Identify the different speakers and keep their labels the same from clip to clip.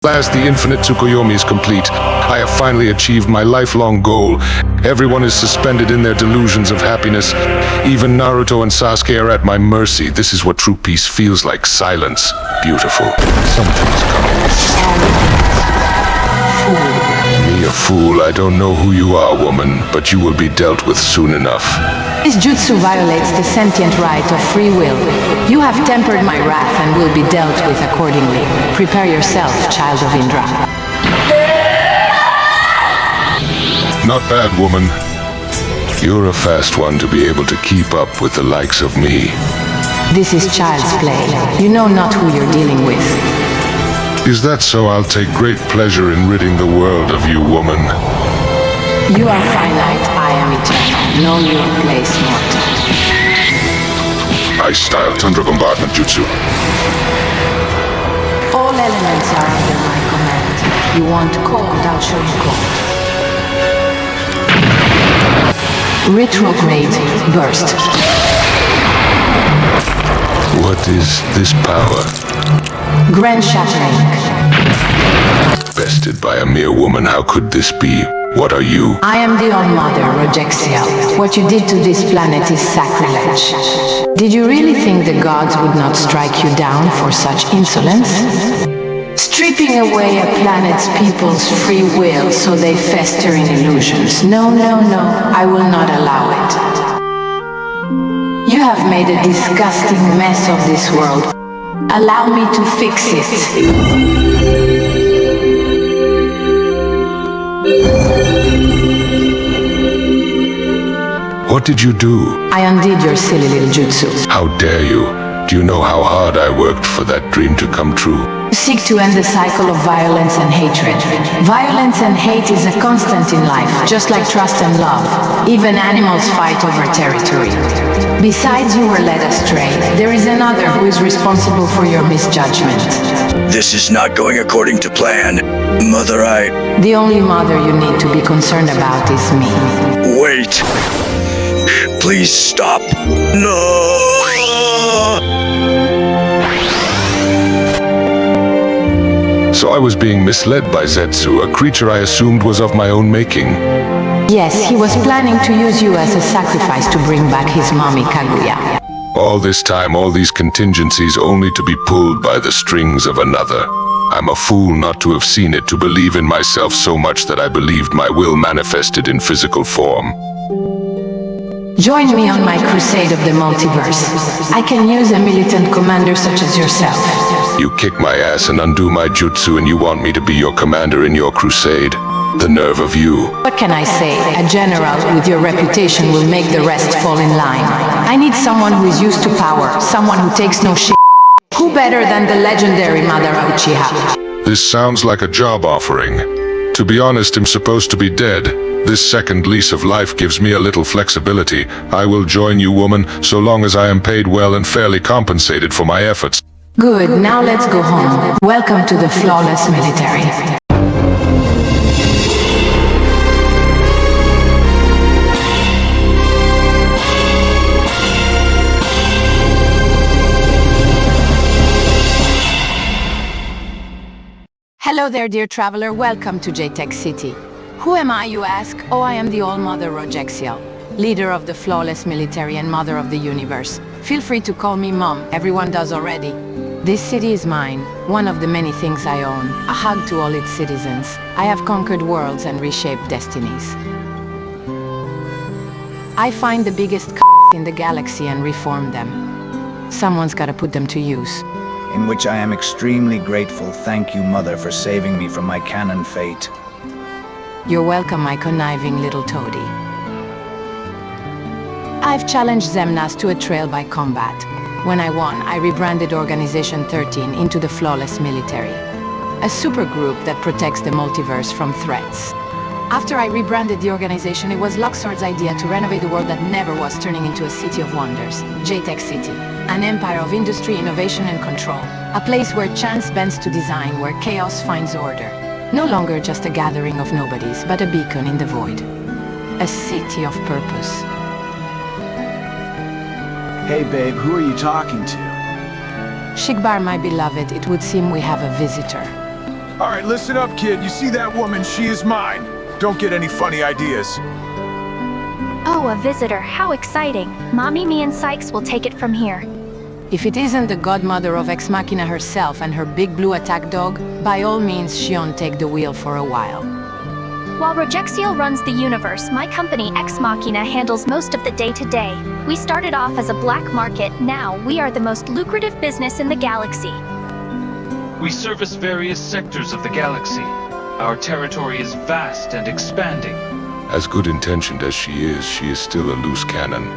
Speaker 1: Last, the infinite Tsukuyomi is complete. I have finally achieved my lifelong goal. Everyone is suspended in their delusions of happiness. Even Naruto and Sasuke are at my mercy. This is what true peace feels like. Silence. Beautiful. Something's coming. Me a fool? I don't know who you are, woman, but you will be dealt with soon enough.
Speaker 2: This jutsu violates the sentient right of free will. You have tempered my wrath and will be dealt with accordingly. Prepare yourself, child of Indra.
Speaker 1: Not bad, woman. You're a fast one to be able to keep up with the likes of me.
Speaker 2: This is child's play. You know not who you're dealing with.
Speaker 1: Is that so? I'll take great pleasure in ridding the world of you, woman.
Speaker 2: You are finite, I am eternal. Know your place, mortal.
Speaker 1: Ice-style Tundra Bombardment Jutsu.
Speaker 2: All elements are under my command. You want cold, I'll show you cold. Retrograde burst.
Speaker 1: What is this power?
Speaker 2: Grand shattering.
Speaker 1: Bested by a mere woman, how could this be? What are you?
Speaker 2: I am the All-Mother, Rogexial. What you did to this planet is sacrilege. Did you really think the gods would not strike you down for such insolence? Stripping away a planet's people's free will so they fester in illusions. No, no, no, I will not allow it. You have made a disgusting mess of this world. Allow me to fix it.
Speaker 1: What did you do?
Speaker 2: I undid your silly little jutsu.
Speaker 1: How dare you? Do you know how hard I worked for that dream to come true?
Speaker 2: Seek to end the cycle of violence and hatred. Violence and hate is a constant in life, just like trust and love. Even animals fight over territory. Besides, you were led astray. There is another who is responsible for your misjudgment.
Speaker 3: This is not going according to plan. Mother,
Speaker 2: The only mother you need to be concerned about is me.
Speaker 3: Wait. Please stop. No!
Speaker 1: So I was being misled by Zetsu, a creature I assumed was of my own making.
Speaker 2: Yes, he was planning to use you as a sacrifice to bring back his mommy Kaguya.
Speaker 1: All this time, all these contingencies only to be pulled by the strings of another. I'm a fool not to have seen it, to believe in myself so much that I believed my will manifested in physical form.
Speaker 2: Join me on my crusade of the multiverse. I can use a militant commander such as yourself.
Speaker 1: You kick my ass and undo my jutsu, and you want me to be your commander in your crusade? The nerve of you.
Speaker 2: What can I say? A general with your reputation will make the rest fall in line. I need someone who is used to power, someone who takes no shit. Who better than the legendary Madara Uchiha?
Speaker 1: This sounds like a job offering. To be honest, I'm supposed to be dead. This second lease of life gives me a little flexibility. I will join you, woman, so long as I am paid well and fairly compensated for my efforts.
Speaker 2: Good, now let's go home. Welcome to the flawless military. Hello there, dear traveler. Welcome to J-Tech City. Who am I, you ask? Oh, I am the All-Mother Rogexial, leader of the flawless military and mother of the universe. Feel free to call me Mom. Everyone does already. This city is mine, one of the many things I own. A hug to all its citizens. I have conquered worlds and reshaped destinies. I find the biggest in the galaxy and reform them. Someone's gotta put them to use.
Speaker 4: In which I am extremely grateful. Thank you, Mother, for saving me from my canon fate.
Speaker 2: You're welcome, my conniving little toady. I've challenged Xemnas to a trial by combat. When I won, I rebranded Organization XIII into the Flawless Military, a supergroup that protects the multiverse from threats. After I rebranded the organization, it was Luxord's idea to renovate the world that never was, turning into a city of wonders, J-Tech City, an empire of industry, innovation and control, a place where chance bends to design, where chaos finds order. No longer just a gathering of nobodies, but a beacon in the void, a city of purpose.
Speaker 5: Hey babe, who are you talking to?
Speaker 2: Xigbar, my beloved, it would seem we have a visitor.
Speaker 6: All right, listen up, kid. You see that woman? She is mine. Don't get any funny ideas.
Speaker 7: Oh, a visitor. How exciting. Mommy, me, and Sykes will take it from here.
Speaker 2: If it isn't the godmother of Ex Machina herself and her big blue attack dog, by all means, Shion take the wheel for a while.
Speaker 7: While Rogexial runs the universe, my company Ex Machina handles most of the day-to-day. We started off as a black market. Now, we are the most lucrative business in the galaxy.
Speaker 8: We service various sectors of the galaxy. Our territory is vast and expanding.
Speaker 1: As good-intentioned as she is still a loose cannon.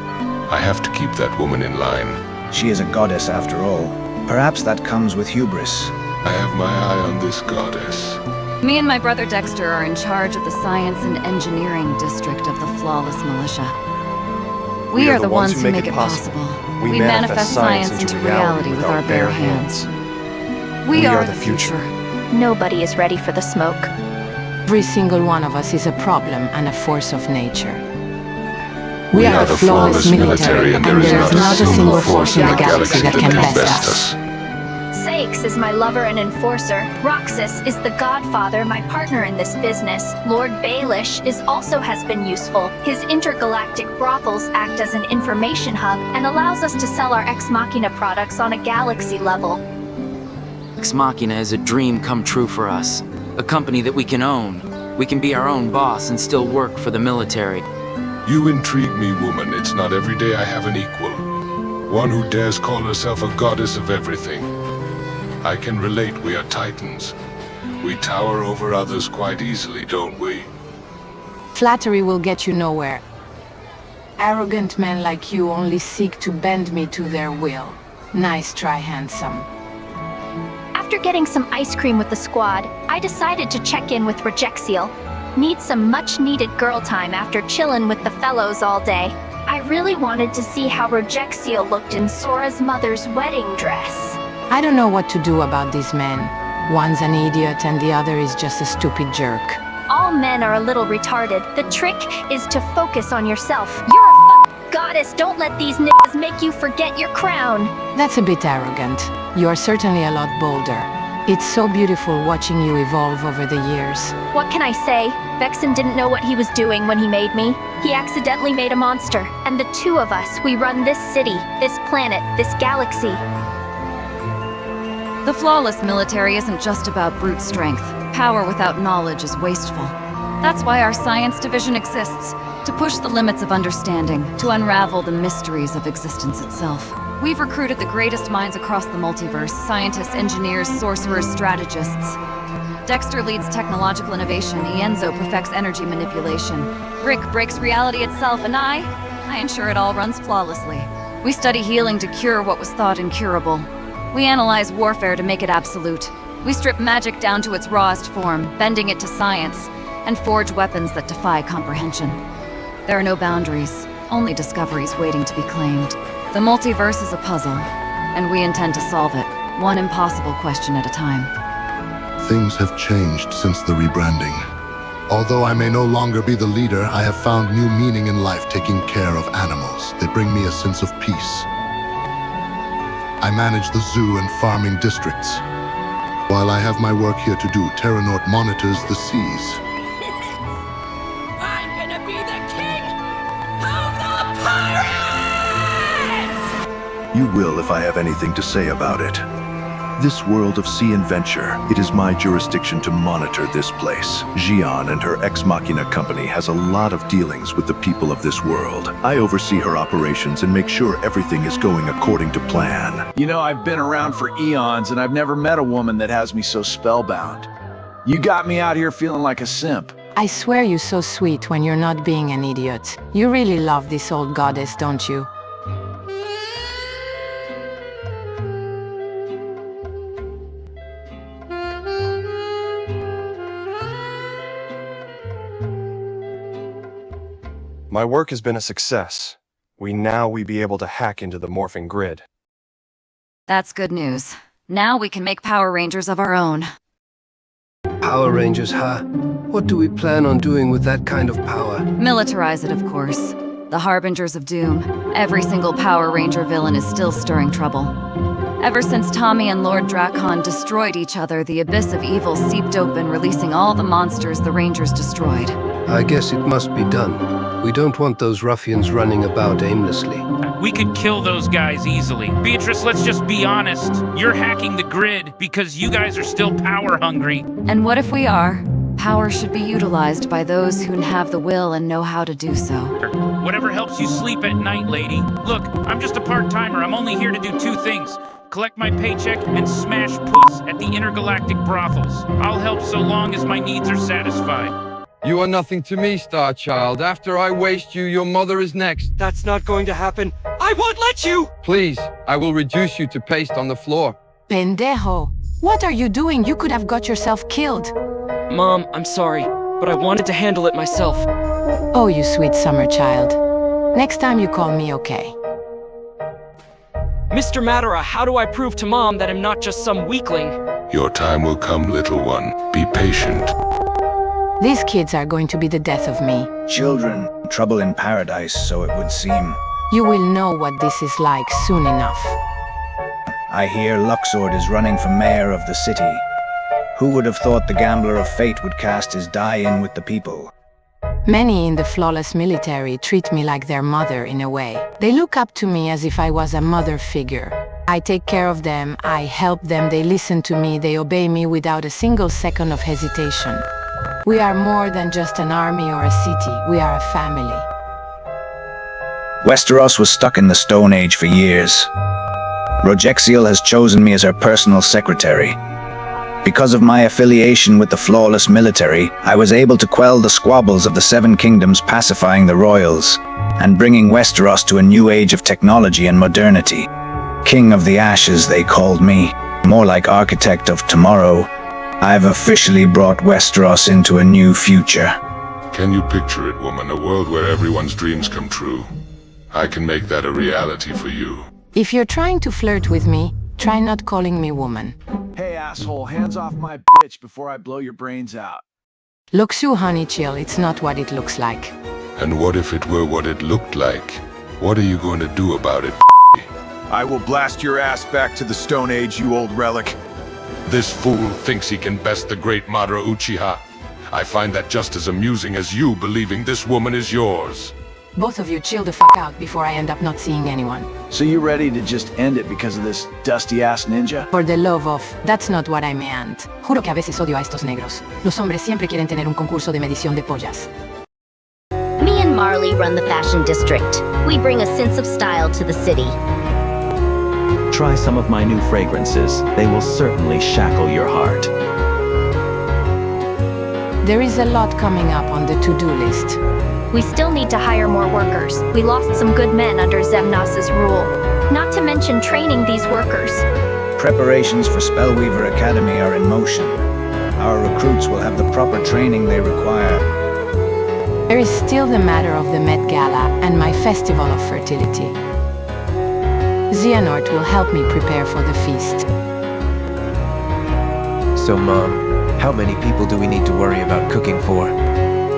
Speaker 1: I have to keep that woman in line.
Speaker 4: She is a goddess after all. Perhaps that comes with hubris.
Speaker 1: I have my eye on this goddess.
Speaker 9: Me and my brother Dexter are in charge of the Science and Engineering District of the Flawless Militia. We are the ones who make it possible. We manifest science into reality with our bare hands. We are the future.
Speaker 7: Nobody is ready for the smoke.
Speaker 2: Every single one of us is a problem and a force of nature. We are the flawless military, and there is not a single force in the galaxy that can best us.
Speaker 7: Sakes is my lover and enforcer. Roxas is the godfather, my partner in this business. Lord Baelish also has been useful. His intergalactic brothels act as an information hub and allows us to sell our Ex Machina products on a galaxy level.
Speaker 10: Ex Machina is a dream come true for us. A company that we can own. We can be our own boss and still work for the military.
Speaker 1: You intrigue me, woman. It's not every day I have an equal. One who dares call herself a goddess of everything. I can relate, we are titans. We tower over others quite easily, don't we?
Speaker 2: Flattery will get you nowhere. Arrogant men like you only seek to bend me to their will. Nice try, handsome.
Speaker 7: After getting some ice cream with the squad, I decided to check in with Rogexial. Need some much-needed girl time after chillin' with the fellows all day. I really wanted to see how Rogexial looked in Sora's mother's wedding dress.
Speaker 2: I don't know what to do about these men. One's an idiot and the other is just a stupid jerk.
Speaker 7: All men are a little retarded. The trick is to focus on yourself. You're a goddess. Don't let these niggas make you forget your crown.
Speaker 2: That's a bit arrogant. You are certainly a lot bolder. It's so beautiful watching you evolve over the years.
Speaker 7: What can I say? Vexen didn't know what he was doing when he made me. He accidentally made a monster. And the two of us, we run this city, this planet, this galaxy.
Speaker 9: The flawless military isn't just about brute strength. Power without knowledge is wasteful. That's why our science division exists, to push the limits of understanding, to unravel the mysteries of existence itself. We've recruited the greatest minds across the multiverse, scientists, engineers, sorcerers, strategists. Dexter leads technological innovation, Ienzo perfects energy manipulation. Rick breaks reality itself, and I ensure it all runs flawlessly. We study healing to cure what was thought incurable. We analyze warfare to make it absolute. We strip magic down to its rawest form, bending it to science, and forge weapons that defy comprehension. There are no boundaries, only discoveries waiting to be claimed. The multiverse is a puzzle, and we intend to solve it, one impossible question at a time.
Speaker 11: Things have changed since the rebranding. Although I may no longer be the leader, I have found new meaning in life taking care of animals. They bring me a sense of peace. I manage the zoo and farming districts. While I have my work here to do, Terranort monitors the seas.
Speaker 12: I'm gonna be the king of the pirates!
Speaker 13: You will if I have anything to say about it. This world of sea and venture, it is my jurisdiction to monitor this place. Xian and her Ex Machina company has a lot of dealings with the people of this world. I oversee her operations and make sure everything is going according to plan.
Speaker 5: You know, I've been around for eons and I've never met a woman that has me so spellbound. You got me out here feeling like a simp.
Speaker 2: I swear you're so sweet when you're not being an idiot. You really love this old goddess, don't you?
Speaker 14: My work has been a success. We be able to hack into the morphing grid.
Speaker 9: That's good news. Now we can make Power Rangers of our own.
Speaker 15: Power Rangers, huh? What do we plan on doing with that kind of power?
Speaker 9: Militarize it, of course. The Harbingers of Doom. Every single Power Ranger villain is still stirring trouble. Ever since Tommy and Lord Drakon destroyed each other, the abyss of evil seeped open, releasing all the monsters the Rangers destroyed.
Speaker 15: I guess it must be done. We don't want those ruffians running about aimlessly.
Speaker 16: We could kill those guys easily. Beatrice, let's just be honest. You're hacking the grid because you guys are still power hungry.
Speaker 9: And what if we are? Power should be utilized by those who have the will and know how to do so.
Speaker 16: Whatever helps you sleep at night, lady. Look, I'm just a part-timer. I'm only here to do two things. Collect my paycheck and smash puss at the intergalactic brothels. I'll help so long as my needs are satisfied.
Speaker 17: You are nothing to me, Star Child. After I waste you, your mother is next.
Speaker 18: That's not going to happen. I won't let you!
Speaker 17: Please, I will reduce you to paste on the floor.
Speaker 2: Pendejo, what are you doing? You could have got yourself killed.
Speaker 18: Mom, I'm sorry, but I wanted to handle it myself.
Speaker 2: Oh, you sweet summer child. Next time you call me, okay?
Speaker 18: Mr. Madara, how do I prove to Mom that I'm not just some weakling?
Speaker 1: Your time will come, little one. Be patient.
Speaker 2: These kids are going to be the death of me.
Speaker 4: Children, trouble in paradise, so it would seem.
Speaker 2: You will know what this is like soon enough.
Speaker 4: I hear Luxord is running for mayor of the city. Who would have thought the gambler of fate would cast his die in with the people?
Speaker 2: Many in the flawless military treat me like their mother in a way. They look up to me as if I was a mother figure. I take care of them, I help them, they listen to me, they obey me without a single second of hesitation. We are more than just an army or a city, we are a family.
Speaker 4: Westeros was stuck in the Stone Age for years. Rogexial has chosen me as her personal secretary. Because of my affiliation with the flawless military, I was able to quell the squabbles of the Seven Kingdoms, pacifying the royals, and bringing Westeros to a new age of technology and modernity. King of the Ashes, they called me. More like Architect of Tomorrow. I've officially brought Westeros into a new future.
Speaker 1: Can you picture it, woman? A world where everyone's dreams come true. I can make that a reality for you.
Speaker 2: If you're trying to flirt with me, try not calling me woman.
Speaker 5: Hey, asshole, hands off my bitch before I blow your brains out.
Speaker 2: Luxu, honey, chill, it's not what it looks like.
Speaker 1: And what if it were what it looked like? What are you going to do about it?
Speaker 6: I will blast your ass back to the Stone Age, you old relic.
Speaker 1: This fool thinks he can best the great Madara Uchiha. I find that just as amusing as you believing this woman is yours.
Speaker 2: Both of you chill the fuck out before I end up not seeing anyone.
Speaker 5: So you ready to just end it because of this dusty-ass ninja?
Speaker 2: For the love of, that's not what I meant. Juro que a veces odio a estos negros. Los hombres siempre quieren tener un concurso de medición de pollas.
Speaker 19: Me and Marley run the fashion district. We bring a sense of style to the city.
Speaker 20: Try some of my new fragrances. They will certainly shackle your heart.
Speaker 2: There is a lot coming up on the to-do list.
Speaker 7: We still need to hire more workers. We lost some good men under Xemnas' rule. Not to mention training these workers.
Speaker 4: Preparations for Spellweaver Academy are in motion. Our recruits will have the proper training they require.
Speaker 2: There is still the matter of the Met Gala and my Festival of Fertility. Xehanort will help me prepare for the feast.
Speaker 20: So, Mom, how many people do we need to worry about cooking for?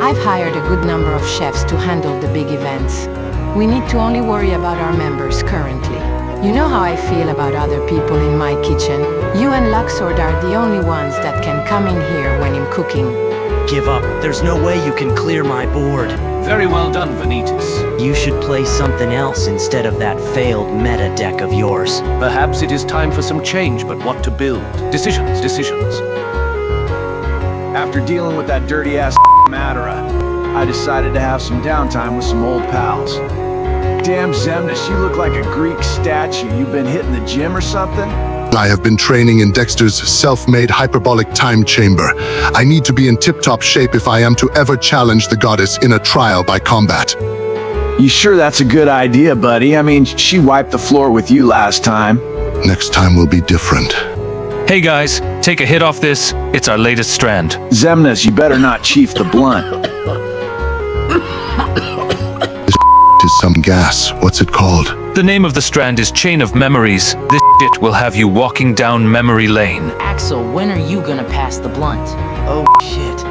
Speaker 2: I've hired a good number of chefs to handle the big events. We need to only worry about our members currently. You know how I feel about other people in my kitchen. You and Luxord are the only ones that can come in here when I'm cooking.
Speaker 21: Give up. There's no way you can clear my board.
Speaker 22: Very well done, Vanitas.
Speaker 21: You should play something else instead of that failed meta deck of yours.
Speaker 22: Perhaps it is time for some change, but what to build? Decisions.
Speaker 5: After dealing with that dirty-ass Madara, I decided to have some downtime with some old pals. Damn, Xemnas, you look like a Greek statue. You been hitting the gym or something?
Speaker 11: I have been training in Dexter's self-made hyperbolic time chamber. I need to be in tip-top shape if I am to ever challenge the goddess in a trial by combat.
Speaker 5: You sure that's a good idea, buddy? I mean, she wiped the floor with you last time.
Speaker 11: Next time will be different.
Speaker 8: Hey guys, take a hit off this. It's our latest strand.
Speaker 5: Xemnas, you better not chief the blunt.
Speaker 11: This is some gas. What's it called?
Speaker 8: The name of the strand is Chain of Memories. This shit will have you walking down memory lane.
Speaker 10: Axel, when are you gonna pass the blunt?
Speaker 21: Oh shit.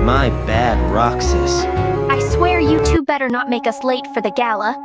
Speaker 21: My bad, Roxas.
Speaker 7: I swear you two better not make us late for the gala.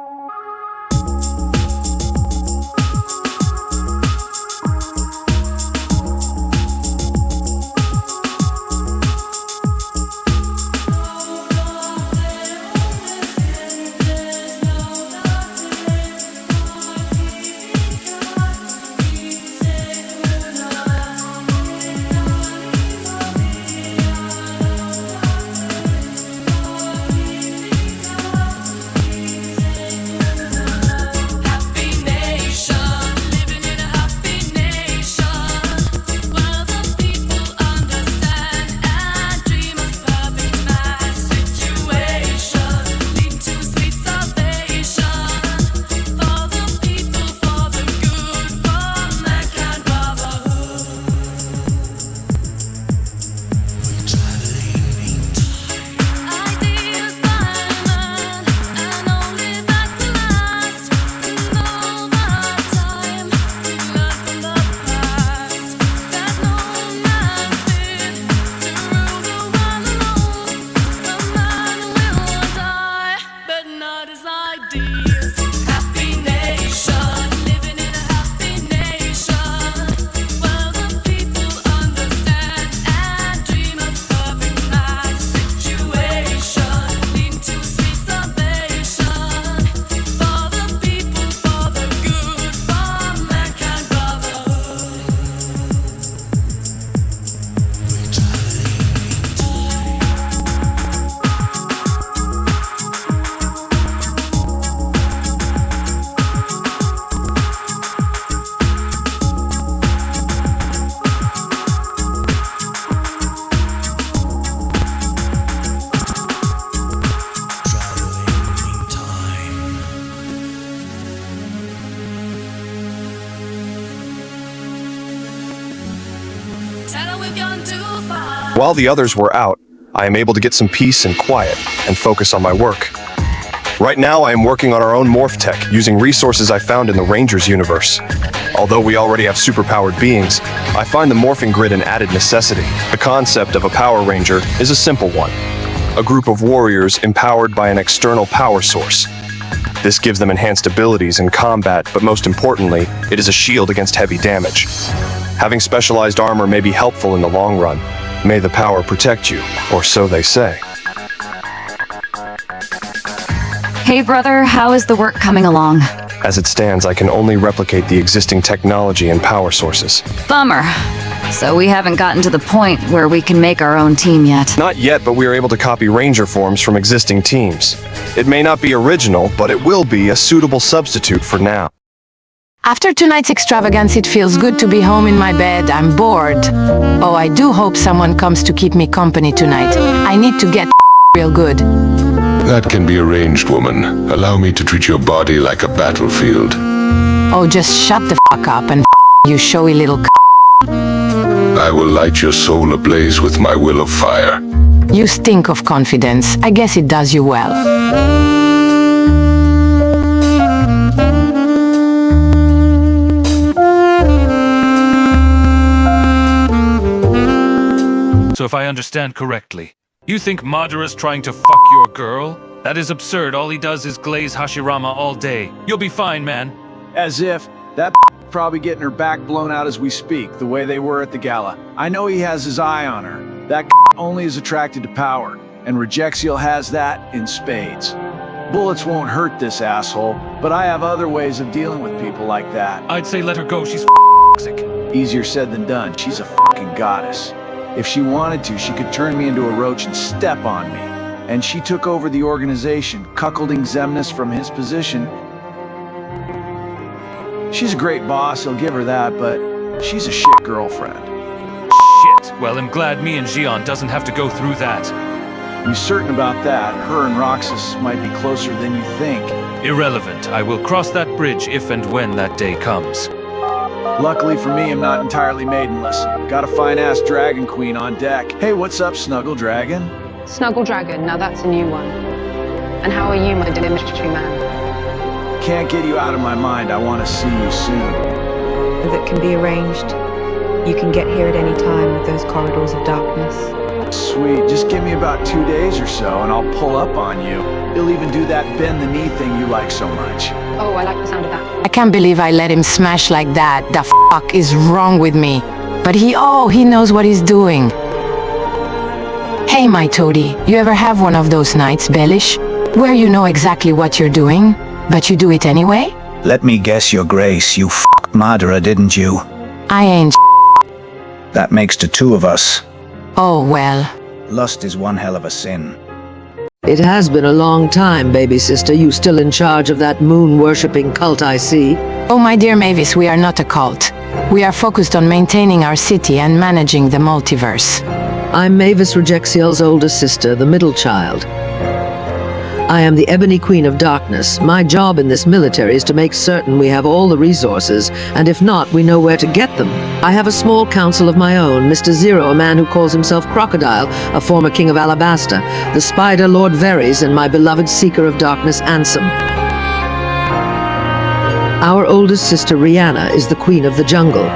Speaker 3: everybody's ideas. Happy nation, living in a happy nation. Well, the people understand and dream of perfect match situation, leading to sweet salvation. For the people, for the good, for mankind brotherhood. Tell 'em we've gone too far.
Speaker 14: While the others were out, I am able to get some peace and quiet and focus on my work. Right now, I am working on our own morph tech using resources I found in the Rangers universe. Although we already have superpowered beings, I find the morphing grid an added necessity. The concept of a Power Ranger is a simple one. A group of warriors empowered by an external power source. This gives them enhanced abilities in combat, but most importantly, it is a shield against heavy damage. Having specialized armor may be helpful in the long run. May the power protect you, or so they say.
Speaker 9: Hey brother, how is the work coming along?
Speaker 14: As it stands, I can only replicate the existing technology and power sources.
Speaker 9: Bummer. So we haven't gotten to the point where we can make our own team yet.
Speaker 14: Not yet, but we are able to copy Ranger forms from existing teams. It may not be original, but it will be a suitable substitute for now.
Speaker 2: After tonight's extravagance, it feels good to be home in my bed. I'm bored. Oh, I do hope someone comes to keep me company tonight. I need to get real good.
Speaker 1: That can be arranged, woman. Allow me to treat your body like a battlefield.
Speaker 2: Oh, just shut the fuck up and you showy little
Speaker 1: I will light your soul ablaze with my will of fire.
Speaker 2: You stink of confidence. I guess it does you well.
Speaker 8: So if I understand correctly, you think Madara's trying to fuck your girl? That is absurd. All he does is glaze Hashirama all day. You'll be fine, man.
Speaker 5: As if that probably getting her back blown out as we speak, the way they were at the gala. I know he has his eye on her. That only is attracted to power, and Rogexial has that in spades. Bullets won't hurt this asshole, but I have other ways of dealing with people like that.
Speaker 8: I'd say let her go. She's toxic.
Speaker 5: Easier said than done. She's a fucking goddess. If she wanted to, she could turn me into a roach and step on me. And she took over the organization, cuckolding Xemnas from his position. She's a great boss, I'll give her that, but she's a shit girlfriend.
Speaker 8: Shit. Well, I'm glad me and Xion doesn't have to go through that.
Speaker 5: You certain about that? Her and Roxas might be closer than you think.
Speaker 8: Irrelevant. I will cross that bridge if and when that day comes.
Speaker 5: Luckily for me, I'm not entirely maidenless. Got a fine-ass dragon queen on deck. Hey, what's up, Snuggle Dragon?
Speaker 12: Snuggle Dragon, now that's a new one. And how are you, my Dimitri man?
Speaker 5: Can't get you out of my mind. I want to see you soon.
Speaker 23: That can be arranged. You can get here at any time with those corridors of darkness.
Speaker 5: Sweet. Just give me about 2 days or so, and I'll pull up on you. You'll even do that bend-the-knee thing you like so much.
Speaker 12: Oh, I like the sound of that.
Speaker 2: I can't believe I let him smash like that. The fuck is wrong with me? But he knows what he's doing. Hey, my toady, you ever have one of those nights, Bellish, where you know exactly what you're doing, but you do it anyway?
Speaker 4: Let me guess, your grace, you f***ed Madara, didn't you?
Speaker 2: I ain't.
Speaker 4: That makes the two of us.
Speaker 2: Oh, well.
Speaker 4: Lust is one hell of a sin.
Speaker 24: It has been a long time, baby sister. You still in charge of that moon-worshipping cult, I see.
Speaker 2: Oh, my dear Mavis, we are not a cult. We are focused on maintaining our city and managing the multiverse.
Speaker 24: I'm Mavis Rogexial's older sister, the middle child. I am the Ebony Queen of Darkness. My job in this military is to make certain we have all the resources, and if not, we know where to get them. I have a small council of my own, Mr. Zero, a man who calls himself Crocodile, a former king of Alabasta, the Spider Lord Veres, and my beloved Seeker of Darkness, Ansem. Our oldest sister, Rihanna, is the Queen of the Jungle.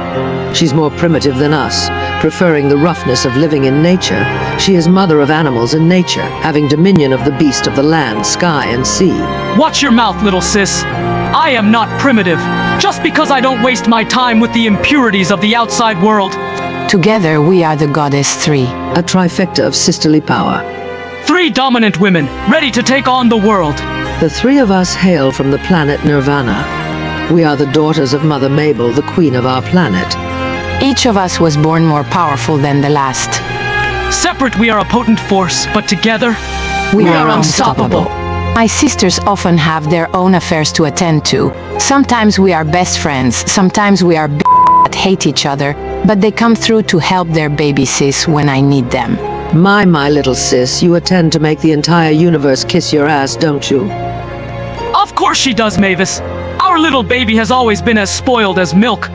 Speaker 24: She's more primitive than us, Preferring the roughness of living in nature, she is mother of animals in nature, having dominion of the beast of the land, sky, and sea.
Speaker 18: Watch your mouth, little sis. I am not primitive, just because I don't waste my time with the impurities of the outside world.
Speaker 2: Together we are the Goddess 3.
Speaker 24: A trifecta of sisterly power.
Speaker 18: 3 dominant women, ready to take on the world.
Speaker 24: The 3 of us hail from the planet Nirvana. We are the daughters of Mother Mabel, the queen of our planet.
Speaker 2: Each of us was born more powerful than the last.
Speaker 18: Separate we are a potent force, but together,
Speaker 2: we are unstoppable. My sisters often have their own affairs to attend to. Sometimes we are best friends, sometimes we are that hate each other, but they come through to help their baby sis when I need them.
Speaker 24: My little sis, you attend to make the entire universe kiss your ass, don't you?
Speaker 18: Of course she does, Mavis. Our little baby has always been as spoiled as milk.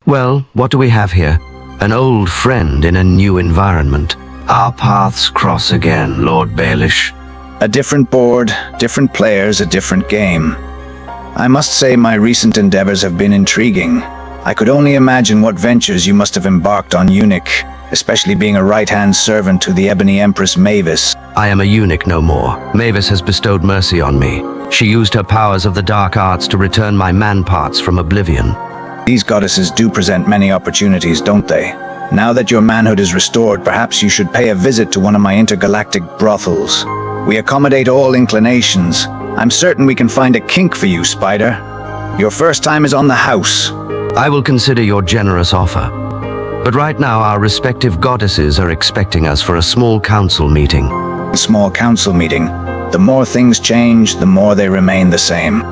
Speaker 13: Well, what do we have here? An old friend in a new environment. Our paths cross again, Lord Baelish.
Speaker 4: A different board, different players, a different game. I must say my recent endeavors have been intriguing. I could only imagine what ventures you must have embarked on, eunuch, especially being a right-hand servant to the Ebony Empress Mavis.
Speaker 13: I am a eunuch no more. Mavis has bestowed mercy on me. She used her powers of the dark arts to return my man parts from oblivion.
Speaker 4: These goddesses do present many opportunities, don't they? Now that your manhood is restored, perhaps you should pay a visit to one of my intergalactic brothels. We accommodate all inclinations. I'm certain we can find a kink for you, Spider. Your first time is on the house.
Speaker 13: I will consider your generous offer. But right now our respective goddesses are expecting us for a small council meeting.
Speaker 4: A small council meeting. The more things change, the more they remain the same.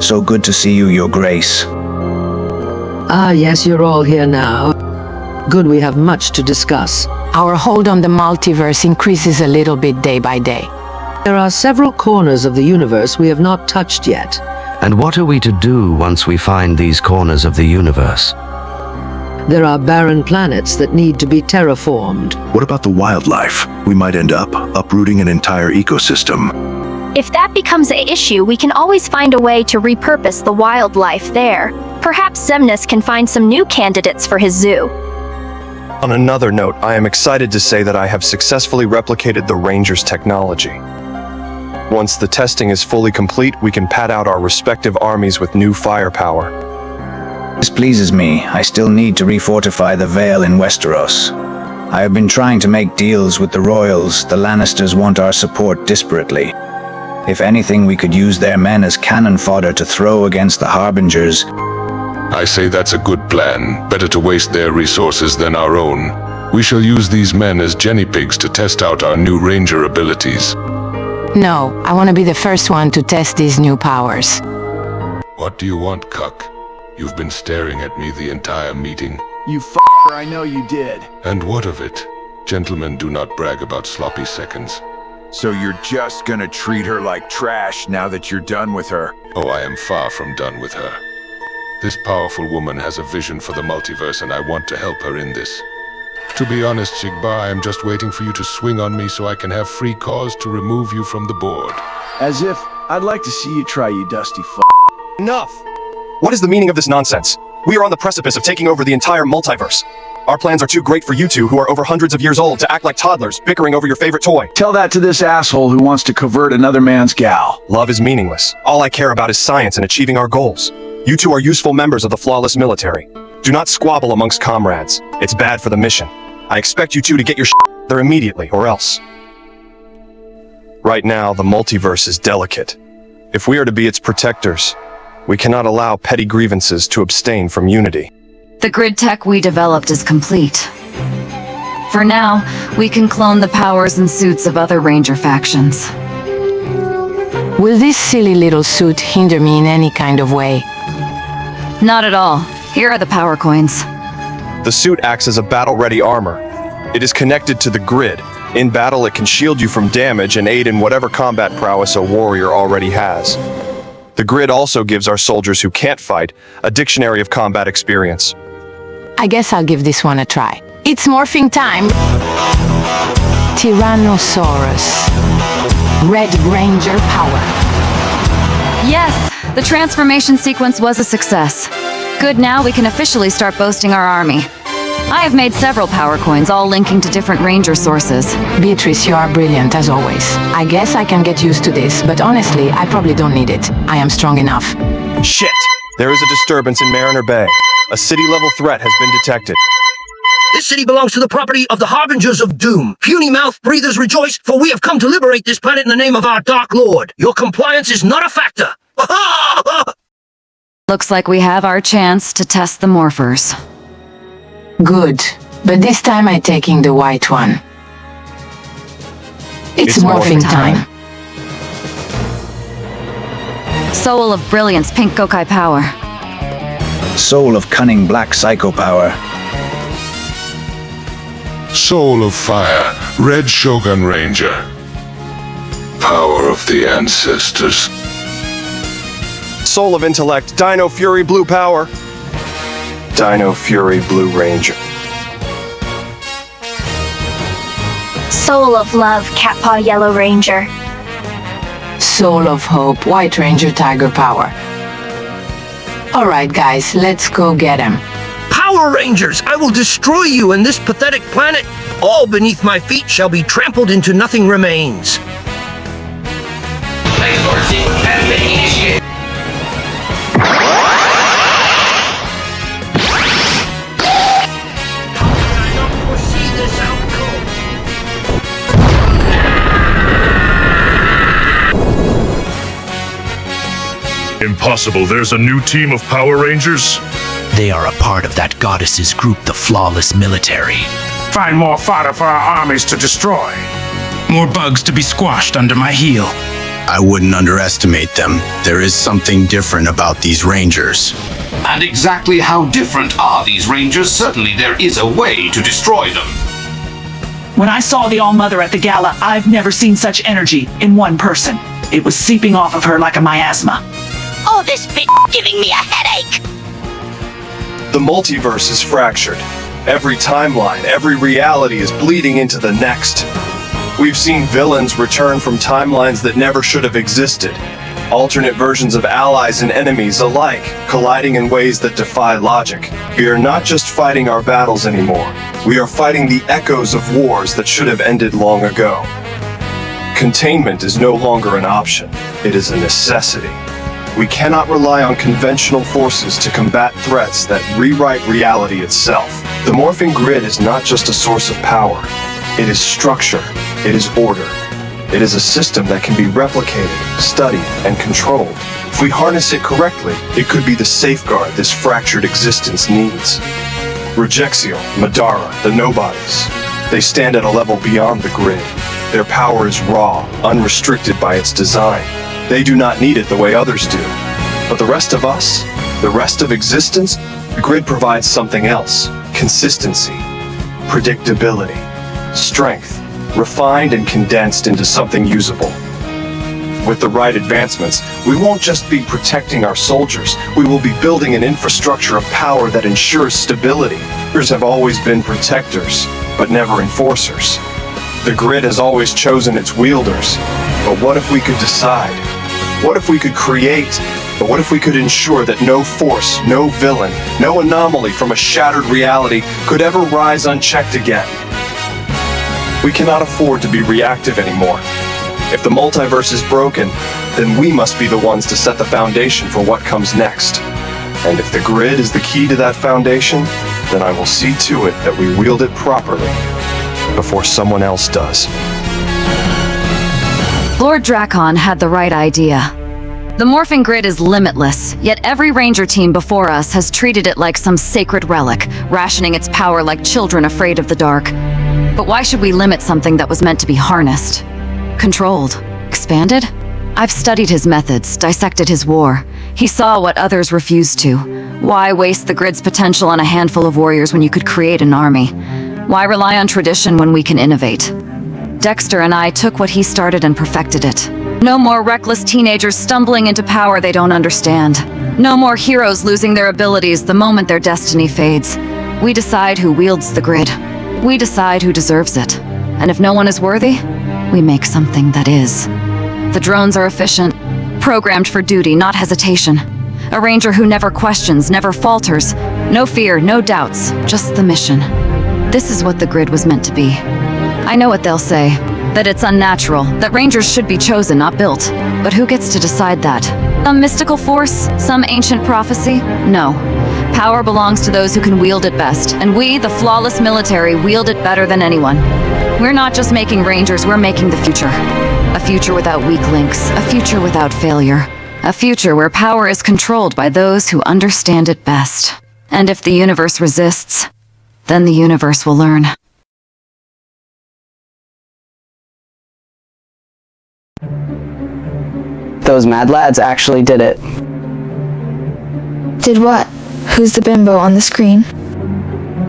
Speaker 4: So good to see you, Your Grace.
Speaker 24: Ah, yes, you're all here now. Good, we have much to discuss.
Speaker 2: Our hold on the multiverse increases a little bit day by day.
Speaker 24: There are several corners of the universe we have not touched yet.
Speaker 13: And what are we to do once we find these corners of the universe?
Speaker 24: There are barren planets that need to be terraformed.
Speaker 15: What about the wildlife? We might end up uprooting an entire ecosystem.
Speaker 7: If that becomes an issue, we can always find a way to repurpose the wildlife there. Perhaps Xemnas can find some new candidates for his zoo.
Speaker 14: On another note, I am excited to say that I have successfully replicated the Ranger's technology. Once the testing is fully complete, we can pad out our respective armies with new firepower.
Speaker 4: This pleases me. I still need to refortify the Vale in Westeros. I have been trying to make deals with the royals. The Lannisters want our support desperately. If anything, we could use their men as cannon fodder to throw against the Harbingers.
Speaker 1: I say that's a good plan. Better to waste their resources than our own. We shall use these men as jenny pigs to test out our new ranger abilities.
Speaker 2: No, I want to be the first one to test these new powers.
Speaker 1: What do you want, cuck? You've been staring at me the entire meeting.
Speaker 5: You f***er, I know you did.
Speaker 1: And what of it? Gentlemen do not brag about sloppy seconds.
Speaker 6: So you're just gonna treat her like trash now that you're done with her?
Speaker 1: Oh, I am far from done with her. This powerful woman has a vision for the multiverse and I want to help her in this. To be honest, Xigbar, I am just waiting for you to swing on me so I can have free cause to remove you from the board.
Speaker 5: As if I'd like to see you try, you dusty f***.
Speaker 14: Enough! What is the meaning of this nonsense? We are on the precipice of taking over the entire multiverse. Our plans are too great for you two, who are over hundreds of years old, to act like toddlers, bickering over your favorite toy.
Speaker 5: Tell that to this asshole who wants to convert another man's gal.
Speaker 14: Love is meaningless. All I care about is science and achieving our goals. You two are useful members of the flawless military. Do not squabble amongst comrades. It's bad for the mission. I expect you two to get your shit there immediately, or else. Right now, the multiverse is delicate. If we are to be its protectors, we cannot allow petty grievances to abstain from unity.
Speaker 9: The grid tech we developed is complete. For now, we can clone the powers and suits of other Ranger factions.
Speaker 2: Will this silly little suit hinder me in any kind of way?
Speaker 9: Not at all. Here are the power coins.
Speaker 14: The suit acts as a battle-ready armor. It is connected to the grid. In battle, it can shield you from damage and aid in whatever combat prowess a warrior already has. The grid also gives our soldiers who can't fight a dictionary of combat experience.
Speaker 2: I guess I'll give this one a try. It's morphing time! Tyrannosaurus. Red Ranger power.
Speaker 9: Yes, the transformation sequence was a success. Good, now we can officially start boasting our army. I have made several power coins, all linking to different ranger sources.
Speaker 2: Beatrice, you are brilliant as always. I guess I can get used to this, but honestly, I probably don't need it. I am strong enough.
Speaker 14: Shit! There is a disturbance in Mariner Bay. A city-level threat has been detected.
Speaker 16: This city belongs to the property of the Harbingers of Doom. Puny mouth breathers rejoice, for we have come to liberate this planet in the name of our Dark Lord. Your compliance is not a factor.
Speaker 9: Looks like we have our chance to test the morphers.
Speaker 2: Good, but this time I'm taking the white one. It's morphing time.
Speaker 9: Soul of Brilliance, Pink Gokai Power.
Speaker 4: Soul of Cunning Black Psycho Power.
Speaker 1: Soul of Fire, Red Shogun Ranger. Power of the Ancestors.
Speaker 14: Soul of Intellect, Dino Fury Blue Power. Dino Fury Blue Ranger.
Speaker 7: Soul of Love, Cat Paw Yellow Ranger.
Speaker 2: Soul of Hope, White Ranger Tiger Power. Alright guys, let's go get him.
Speaker 16: Power Rangers, I will destroy you and this pathetic planet. All beneath my feet shall be trampled into nothing remains.
Speaker 17: Impossible, there's a new team of Power Rangers?
Speaker 19: They are a part of that goddess's group, the Flawless Military.
Speaker 6: Find more fodder for our armies to destroy.
Speaker 20: More bugs to be squashed under my heel.
Speaker 25: I wouldn't underestimate them. There is something different about these Rangers.
Speaker 26: And exactly how different are these Rangers? Certainly there is a way to destroy them.
Speaker 18: When I saw the All-Mother at the gala, I've never seen such energy in one person. It was seeping off of her like a miasma.
Speaker 27: Oh, this bitch giving me a headache!
Speaker 14: The multiverse is fractured. Every timeline, every reality is bleeding into the next. We've seen villains return from timelines that never should have existed. Alternate versions of allies and enemies alike, colliding in ways that defy logic. We are not just fighting our battles anymore. We are fighting the echoes of wars that should have ended long ago. Containment is no longer an option. It is a necessity. We cannot rely on conventional forces to combat threats that rewrite reality itself. The morphing grid is not just a source of power. It is structure. It is order. It is a system that can be replicated, studied, and controlled. If we harness it correctly, it could be the safeguard this fractured existence needs. Rogexial, Madara, the nobodies. They stand at a level beyond the grid. Their power is raw, unrestricted by its design. They do not need it the way others do. But the rest of us, the rest of existence, the grid provides something else. Consistency, predictability, strength, refined and condensed into something usable. With the right advancements, we won't just be protecting our soldiers, we will be building an infrastructure of power that ensures stability. Leaders have always been protectors, but never enforcers. The grid has always chosen its wielders, but what if we could decide? What if we could create? But what if we could ensure that no force, no villain, no anomaly from a shattered reality could ever rise unchecked again? We cannot afford to be reactive anymore. If the multiverse is broken, then we must be the ones to set the foundation for what comes next. And if the grid is the key to that foundation, then I will see to it that we wield it properly before someone else does.
Speaker 9: Lord Drakon had the right idea. The morphing grid is limitless, yet every ranger team before us has treated it like some sacred relic, rationing its power like children afraid of the dark. But why should we limit something that was meant to be harnessed? Controlled? Expanded? I've studied his methods, dissected his war. He saw what others refused to. Why waste the grid's potential on a handful of warriors when you could create an army? Why rely on tradition when we can innovate? Dexter and I took what he started and perfected it. No more reckless teenagers stumbling into power they don't understand. No more heroes losing their abilities the moment their destiny fades. We decide who wields the grid. We decide who deserves it. And if no one is worthy, we make something that is. The drones are efficient, programmed for duty, not hesitation. A ranger who never questions, never falters. No fear, no doubts, just the mission. This is what the grid was meant to be. I know what they'll say, that it's unnatural, that rangers should be chosen, not built. But who gets to decide that? Some mystical force? Some ancient prophecy? No. Power belongs to those who can wield it best, and we, the flawless military, wield it better than anyone. We're not just making rangers, we're making the future. A future without weak links, a future without failure. A future where power is controlled by those who understand it best. And if the universe resists, then the universe will learn.
Speaker 3: Those mad lads actually did it.
Speaker 8: Did what? Who's the bimbo on the screen?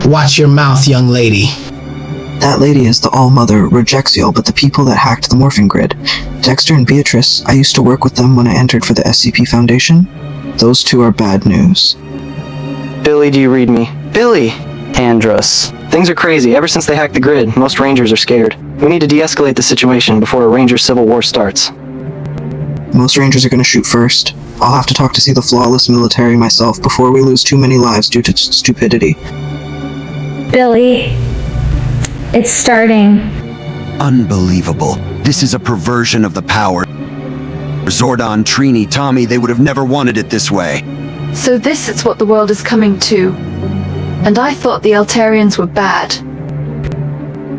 Speaker 19: Watch your mouth, young lady.
Speaker 10: That lady is the All-Mother, Rogexial, but the people that hacked the morphing grid. Dexter and Beatrice, I used to work with them when I entered for the SCP Foundation. Those two are bad news.
Speaker 3: Billy, do you read me? Billy! Andros. Things are crazy. Ever since they hacked the grid, most rangers are scared. We need to de-escalate the situation before a ranger civil war starts.
Speaker 10: Most rangers are gonna shoot first. I'll have to see the flawless military myself before we lose too many lives due to stupidity.
Speaker 8: Billy, it's starting.
Speaker 11: Unbelievable. This is a perversion of the power. Zordon, Trini, Tommy, they would have never wanted it this way.
Speaker 8: So this is what the world is coming to. And I thought the Altarians were bad.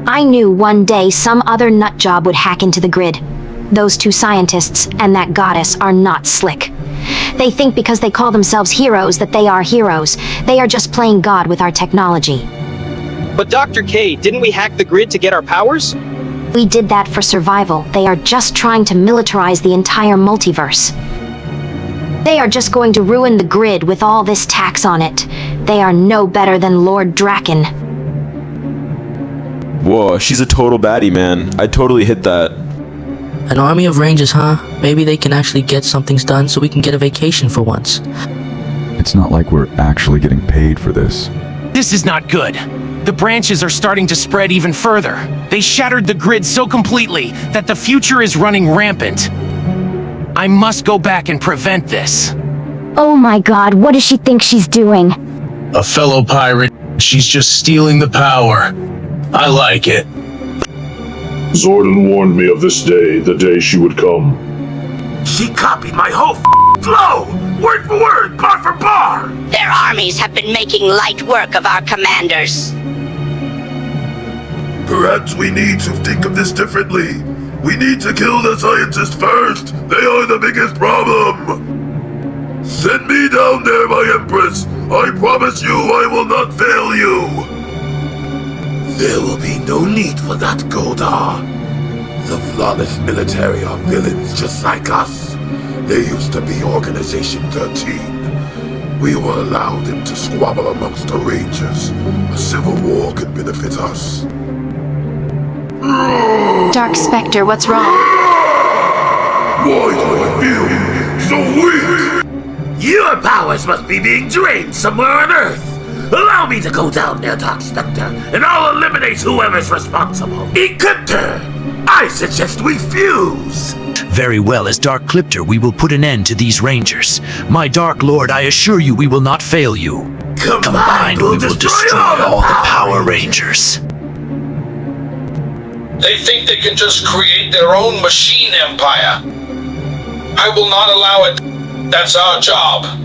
Speaker 27: I knew one day some other nutjob would hack into the grid. Those two scientists and that goddess are not slick. They think because they call themselves heroes that they are heroes. They are just playing God with our technology.
Speaker 3: But Dr. K, didn't we hack the grid to get our powers?
Speaker 27: We did that for survival. They are just trying to militarize the entire multiverse. They are just going to ruin the grid with all this tax on it. They are no better than Lord Draken.
Speaker 21: Whoa, she's a total baddie, man. I totally hit that.
Speaker 22: An army of rangers, huh? Maybe they can actually get some things done so we can get a vacation for once.
Speaker 23: It's not like we're actually getting paid for this.
Speaker 20: This is not good. The branches are starting to spread even further. They shattered the grid so completely that the future is running rampant. I must go back and prevent this.
Speaker 27: Oh my god, what does she think she's doing?
Speaker 20: A fellow pirate. She's just stealing the power. I like it.
Speaker 17: Zordon warned me of this day, the day she would come.
Speaker 16: She copied my whole flow! Word for word, bar for bar!
Speaker 27: Their armies have been making light work of our commanders.
Speaker 17: Perhaps we need to think of this differently. We need to kill the scientists first. They are the biggest problem. Send me down there, my Empress. I promise you I will not fail you.
Speaker 16: There will be no need for that, Goldar. The flawless military are villains just like us. They used to be Organization XIII. We will allow them to squabble amongst the Rangers. A civil war could benefit us.
Speaker 27: Dark Spectre, what's wrong?
Speaker 16: Why do I feel so weak? Your powers must be being drained somewhere on Earth. Allow me to go down there, Dark Spectre, and I'll eliminate whoever's responsible. Ecliptor! I suggest we fuse!
Speaker 19: Very well, as Dark Clipter, we will put an end to these rangers. My Dark Lord, I assure you we will not fail you. Combined, we will destroy all the Power Rangers.
Speaker 28: They think they can just create their own machine empire. I will not allow it. That's our job.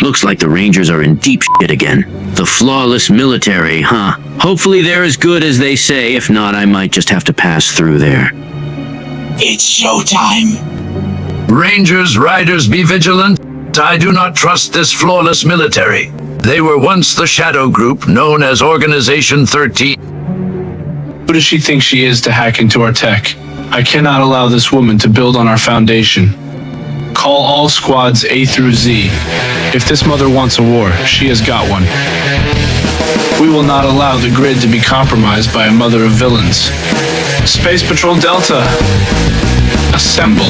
Speaker 29: Looks like the Rangers are in deep shit again. The flawless military, huh? Hopefully they're as good as they say. If not, I might just have to pass through there.
Speaker 19: It's showtime.
Speaker 16: Rangers, riders, be vigilant. I do not trust this flawless military. They were once the shadow group known as Organization XIII.
Speaker 30: Who does she think she is to hack into our tech? I cannot allow this woman to build on our foundation. Call all squads A through Z. If this mother wants a war, she has got one. We will not allow the grid to be compromised by a mother of villains. Space Patrol Delta, assemble.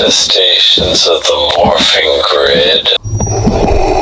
Speaker 1: manifestations of the morphing grid.